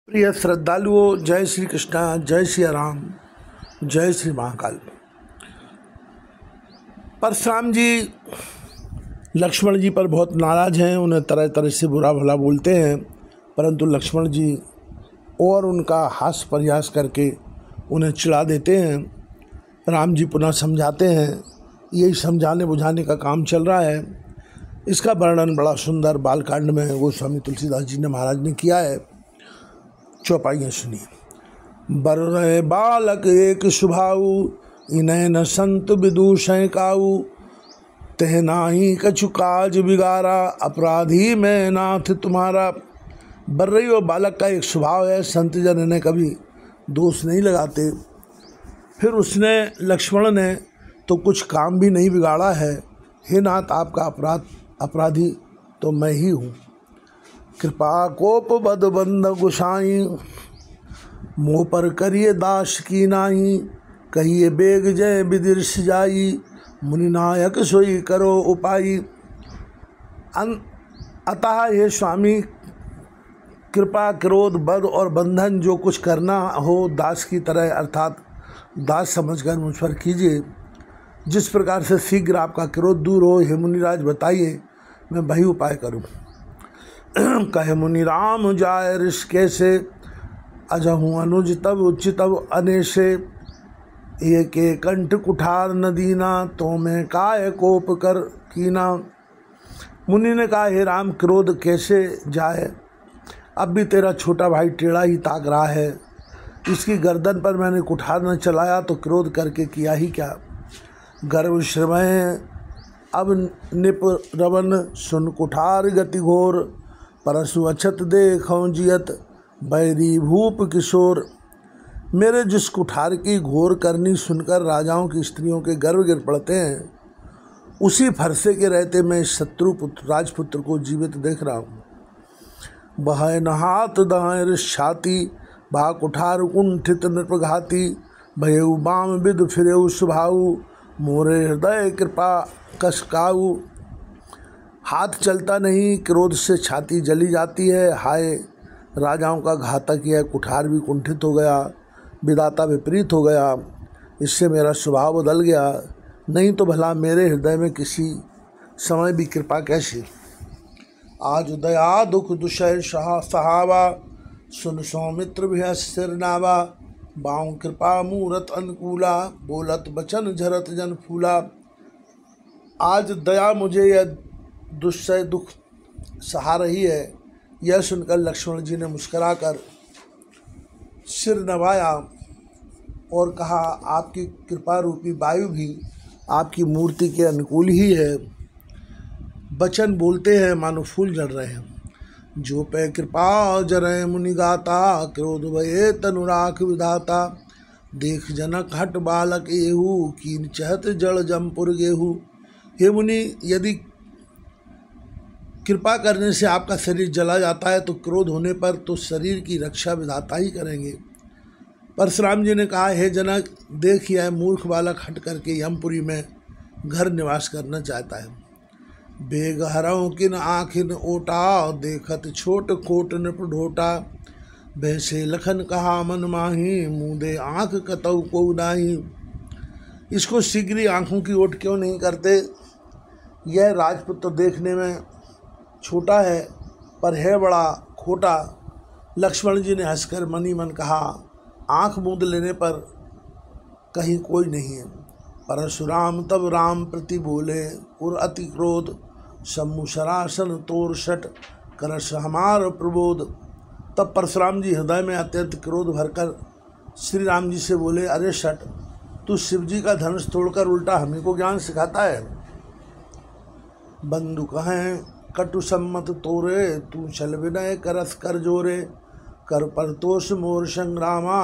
प्रिय श्रद्धालुओं, जय श्री कृष्णा, जय श्री राम, जय श्री महाकाल। परशुराम जी लक्ष्मण जी पर बहुत नाराज हैं, उन्हें तरह तरह से बुरा भला बोलते हैं, परंतु लक्ष्मण जी और उनका हास्य प्रयास करके उन्हें चिढ़ा देते हैं। राम जी पुनः समझाते हैं। यही समझाने बुझाने का काम चल रहा है। इसका वर्णन बड़ा सुंदर बालकांड में गोस्वामी तुलसीदास जी ने महाराज ने किया है। चौपाइयाँ सुनिए। बर रहे बालक एक स्वभाऊ, इन्हें न संत विदूषण काऊ, तह नाही कछु काज बिगारा, अपराधी में नाथ तुम्हारा। बर रही वो बालक का एक स्वभाव है, संत जन इन्हें कभी दोष नहीं लगाते। फिर उसने लक्ष्मण ने तो कुछ काम भी नहीं बिगाड़ा है। हे नाथ, आपका अपराधी तो मैं ही हूँ। कृपा कोप बद बंद गुसाई, मुँह पर करिए दास की नाही, कहिए बेग जय विदिर्ष जाई, मुनिनायक सोई करो उपाई। अतः ये स्वामी, कृपा क्रोध बद और बंधन जो कुछ करना हो दास की तरह, अर्थात दास समझकर मुझ पर कीजिए। जिस प्रकार से शीघ्र आपका क्रोध दूर हो, हे मुनिराज बताइए, मैं वही उपाय करूं। कहे मुनि राम जाय ऋष कैसे, अजहूँ अनुज तब उचितव अनेसे, एक कंठ कुठार न दीना, तो मैं काय कोप कर कीना। मुनि ने कहा, हे राम, क्रोध कैसे जाए? अब भी तेरा छोटा भाई टेढ़ा ही ताक रहा है। इसकी गर्दन पर मैंने कुठार न चलाया तो क्रोध करके किया ही क्या। गर्व श्रमय अब निप रवन, सुन कुठार गति घोर, परसु अछत देखौं जियत, बैरी भूप किशोर। मेरे जिस कुठार की घोर करनी सुनकर राजाओं की स्त्रियों के गर्व गिर पड़ते हैं, उसी फरसे के रहते मैं शत्रु पुत्र राजपुत्र को जीवित देख रहा हूँ। बहाय नहात दाय छाती, बहा कुठार कुंठित नृपघाती, भयउ बाम विद फिरेउ सुभाऊ, मोरे हृदय कृपा कसकाऊ। हाथ चलता नहीं, क्रोध से छाती जली जाती है। हाय, राजाओं का घातक यह कुठार भी कुंठित हो गया, विधाता विपरीत हो गया, इससे मेरा स्वभाव बदल गया। नहीं तो भला मेरे हृदय में किसी समय भी कृपा कैसी। आज दया दुख दुषय सहावा, सुन सौमित्र भी सिरनावा, बाऊं कृपा मूरत अनुकूला, बोलत बचन झरत जन फूला। आज दया मुझे यह दुष्सह दुख सहा रही है। यह सुनकर लक्ष्मण जी ने मुस्कुराकर सिर नवाया और कहा, आपकी कृपा रूपी वायु भी आपकी मूर्ति के अनुकूल ही है। बचन बोलते हैं मानो फूल झड़ रहे हैं। जो पे कृपा जरय मुनि गाता, क्रोध भये तनुराख विधाता, देख जनक हट बालक एहू, कीन चहत जड़ जमपुर गेहू। हे मुनि, यदि कृपा करने से आपका शरीर जला जाता है तो क्रोध होने पर तो शरीर की रक्षा विधाता ही करेंगे। परशुराम जी ने कहा, हे जनक, देख यह मूर्ख बालक हट करके यमपुरी में घर निवास करना चाहता है। बेग हरऊ किन आखिन ओटा, देखत छोट खोट नृप ढोटा, भैसे लखन कहा मन माही, मुँदे आँख कतऊ को नाही। इसको शीघ्र आँखों की ओट क्यों नहीं करते? यह राजपुत्र देखने में छोटा है पर है बड़ा खोटा। लक्ष्मण जी ने हंसकर मनी मन कहा, आँख मूंद लेने पर कहीं कोई नहीं है। परशुराम तब राम प्रति बोले, उर अति क्रोध, सम्मु सरासन तोर शट, करस हमार प्रबोध। तब परशुराम जी हृदय में अत्यंत क्रोध भरकर श्री राम जी से बोले, अरे शट, तू शिव जी का धनुष तोड़कर उल्टा हमें को ज्ञान सिखाता है। बंधु कहें कटु सम्मत तोरे, तू छल विनय करस कर जोरे, कर परतोष मोर संग्रामा,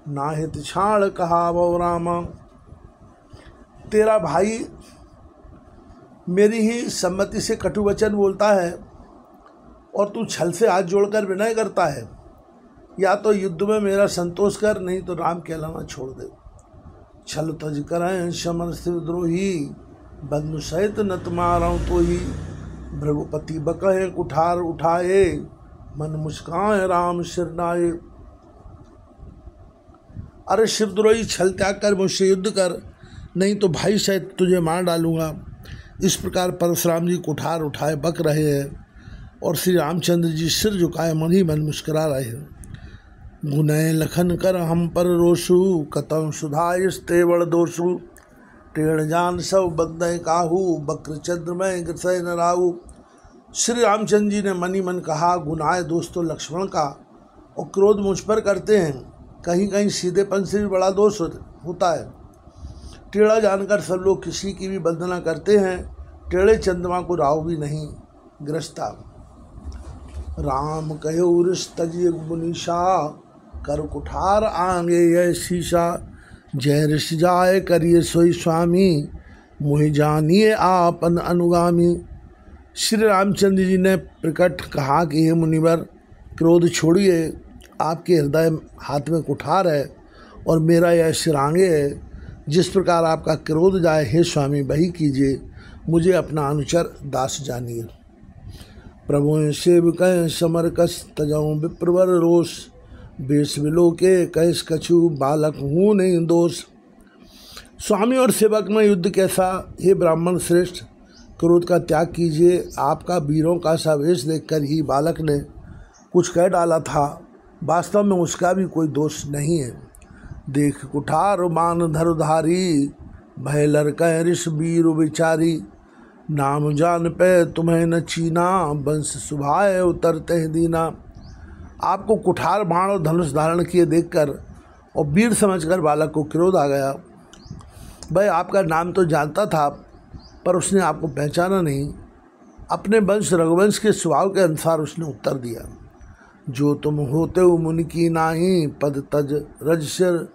नाहित छाड़ कहा वो रामा। तेरा भाई मेरी ही सम्मति से कटु वचन बोलता है और तू छल से हाथ जोड़कर विनय करता है। या तो युद्ध में मेरा संतोष कर, नहीं तो राम के अलावा छोड़ दे। छल तज करें समर द्रोही, बंधु सहित नत मारूं तो ही, भृगुपति बकहे कुठार उठाए, मन मुस्काए राम सिरनाए। अरे शिवद्रोही, छल त्याग कर मुझसे युद्ध कर, नहीं तो भाई शायद तुझे मार डालूंगा। इस प्रकार परशुराम जी कुठार उठाए बक रहे हैं और श्री रामचंद्र जी सिर झुकाए मन ही मन मुस्करा रहे हैं। गुनय लखन कर हम पर रोसु, कतम सुधाइस तेवड़ दोषु। टेढ़ जान सब बंदय काहू, बक्र चंद्र में ग्रसय न राहु। श्री रामचंद्र जी ने मन ही मन कहा, गुनाह दोष तो लक्ष्मण का और क्रोध मुझ पर करते हैं, कहीं कहीं सीधेपन से भी बड़ा दोष होता है। टेढ़ा जानकर सब लोग किसी की भी वंदना करते हैं, टेढ़े चंद्रमा को राहु भी नहीं ग्रसता। राम कहो ऋष तजिए मुनीषा, कर कुठार आंगे यह शीशा। जय ऋषि जाय करिए सोई स्वामी, मुहि जानिए आपन अनुगामी। श्री रामचंद्र जी ने प्रकट कहा कि हे मुनिवर, क्रोध छोड़िए, आपके हृदय हाथ में कुठार है और मेरा यह सिरांगे है। जिस प्रकार आपका क्रोध जाए हे स्वामी वही कीजिए, मुझे अपना अनुचर दास जानिए। प्रभु सेवक समर कस, तजऊ विप्रवर रोष। बेस विलोके कैस कछु, बालक हूँ नहीं दोष। स्वामी और सेवक में युद्ध कैसा, हे ब्राह्मण श्रेष्ठ, क्रोध का त्याग कीजिए। आपका वीरों का सा वेश देखकर ही बालक ने कुछ कह डाला था, वास्तव में उसका भी कोई दोष नहीं है। देख कुठार मान धरधारी, भय लड़कै ऋष वीर विचारी। नाम जान पे तुम्हें न चीना, वंश सुभाए उतरते दीना। आपको कुठार बाण और धनुष धारण किए देखकर और वीर समझकर बालक को क्रोध आ गया। भाई आपका नाम तो जानता था, पर उसने आपको पहचाना नहीं। अपने वंश रघुवंश के स्वभाव के अनुसार उसने उत्तर दिया, जो तुम होते हो मुनि की नाही, पद तज रज सिर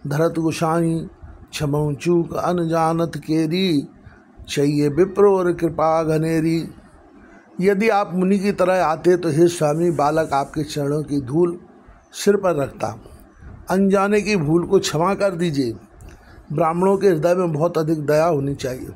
धरत गुसाई। क्षमऊ चूक अनजानत केरी, चाहिए विप्रो और कृपा घनेरी। यदि आप मुनि की तरह आते तो हे स्वामी, बालक आपके चरणों की धूल सिर पर रखता। अनजाने की भूल को क्षमा कर दीजिए। ब्राह्मणों के हृदय में बहुत अधिक दया होनी चाहिए।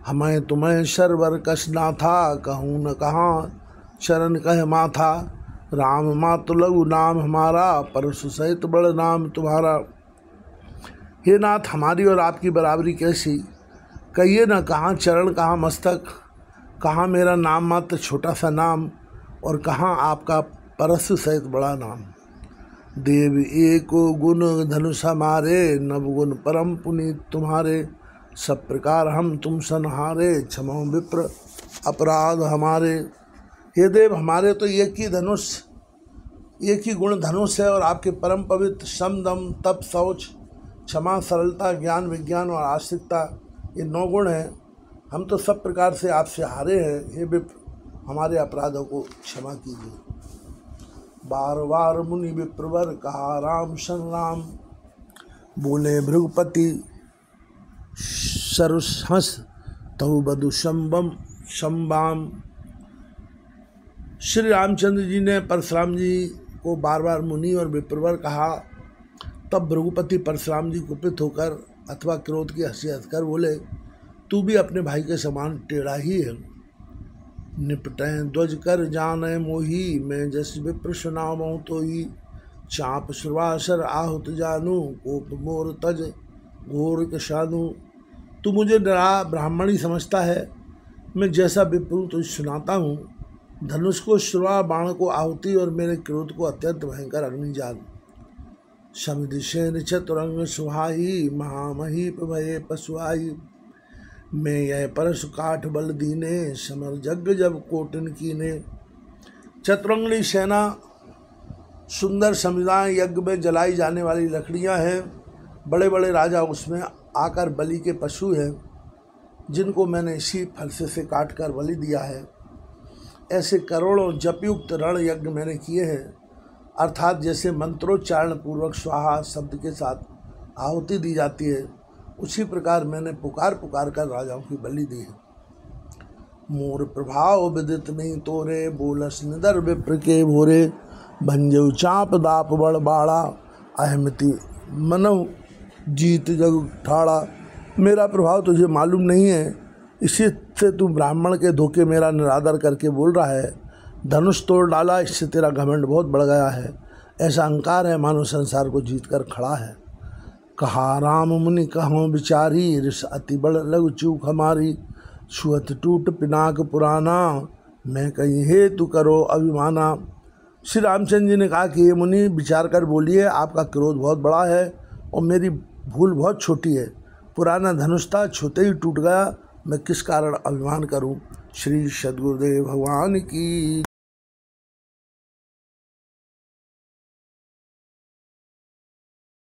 हमें तुम्हें शर्वर कश ना था, कहूँ न कहाँ चरण कह माथा। राम मातु लघु नाम हमारा, परशु सहित बड़ नाम तुम्हारा। हे नाथ, हमारी और आपकी बराबरी कैसी, कहिए न कहाँ चरण कहाँ मस्तक, कहाँ मेरा नाम मात्र छोटा सा नाम और कहाँ आपका परशु सहित बड़ा नाम। देव एको गुण धनुष हमारे, नव गुण परम पुनीत तुम्हारे। सब प्रकार हम तुम सनहारे, क्षमो विप्र अपराध हमारे। हे देव, हमारे तो एक ही गुण धनुष है और आपके परम पवित्र सम दम तप शौच क्षमा सरलता ज्ञान विज्ञान और आस्तिकता, ये 9 गुण हैं। हम तो सब प्रकार से आपसे हारे हैं। हे विप्र, हमारे अपराधों को क्षमा कीजिए। बार बार मुनि विप्रवर कहा राम संग्राम। बोले भृगुपति सरुहंस, तहु बधु शंबाम। श्री रामचंद्र जी ने परशुराम जी को बार बार मुनि और विप्रवर कहा। तब भृगुपति परशुराम जी कुपित होकर अथवा क्रोध की हंसी हंसकर बोले, तू भी अपने भाई के समान टेढ़ा ही है। निपटें ध्वज कर जाने मोही, मैं जस विप्र सुनाऊं तो ही। चाप सुरवासर आहुत जानू, कोप मोर तज घोर कशानू। तू मुझे डरा ब्राह्मणी समझता है, मैं जैसा विप्र तुझे सुनाता हूँ। धनुष को श्रवा, बाण को आहुति और मेरे क्रोध को अत्यंत भयंकर अग्नि जान। समिदिशेन चतुरंग सुहाई, महामहीप भये पशुआई। मैं यह परशु काठ बल दीने, समर जग जब कोटिन कीने। चतुरंगणी सेना, सुंदर समिधाएं, यज्ञ में जलाई जाने वाली लकड़ियां हैं। बड़े बड़े राजा उसमें आकर बलि के पशु हैं, जिनको मैंने इसी फलसे से काट कर बलि दिया है। ऐसे करोड़ों जपयुक्त रण यज्ञ मैंने किए हैं, अर्थात जैसे मंत्रोच्चारण पूर्वक स्वाहा शब्द के साथ आहुति दी जाती है, उसी प्रकार मैंने पुकार कर राजाओं की बलि दी है। मोर प्रभाव विदित नहीं तोरे, बोलस निदर विप्र के भोरे। भंजऊ चाप दाप बड़ बाड़ा, अहमति मनव जीत जग ठाड़ा। मेरा प्रभाव तुझे मालूम नहीं है, इसी से तू ब्राह्मण के धोखे मेरा निरादर करके बोल रहा है। धनुष तोड़ डाला, इससे तेरा घमंड बहुत बढ़ गया है। ऐसा अहंकार है मानो संसार को जीत कर खड़ा है। कहा राम मुनि कहो बिचारी, रिस अति बड़ लघु चूक हमारी। छुअत टूट पिनाक पुराना, मैं कहीं हेतु करो अभिमाना। श्री रामचंद्र जी ने कहा कि ये मुनि विचार कर बोलिए, आपका क्रोध बहुत बड़ा है और मेरी भूल बहुत छोटी है। पुराना धनुष था, छूते ही टूट गया, मैं किस कारण अभिमान करूं। श्री सद्गुरुदेव भगवान की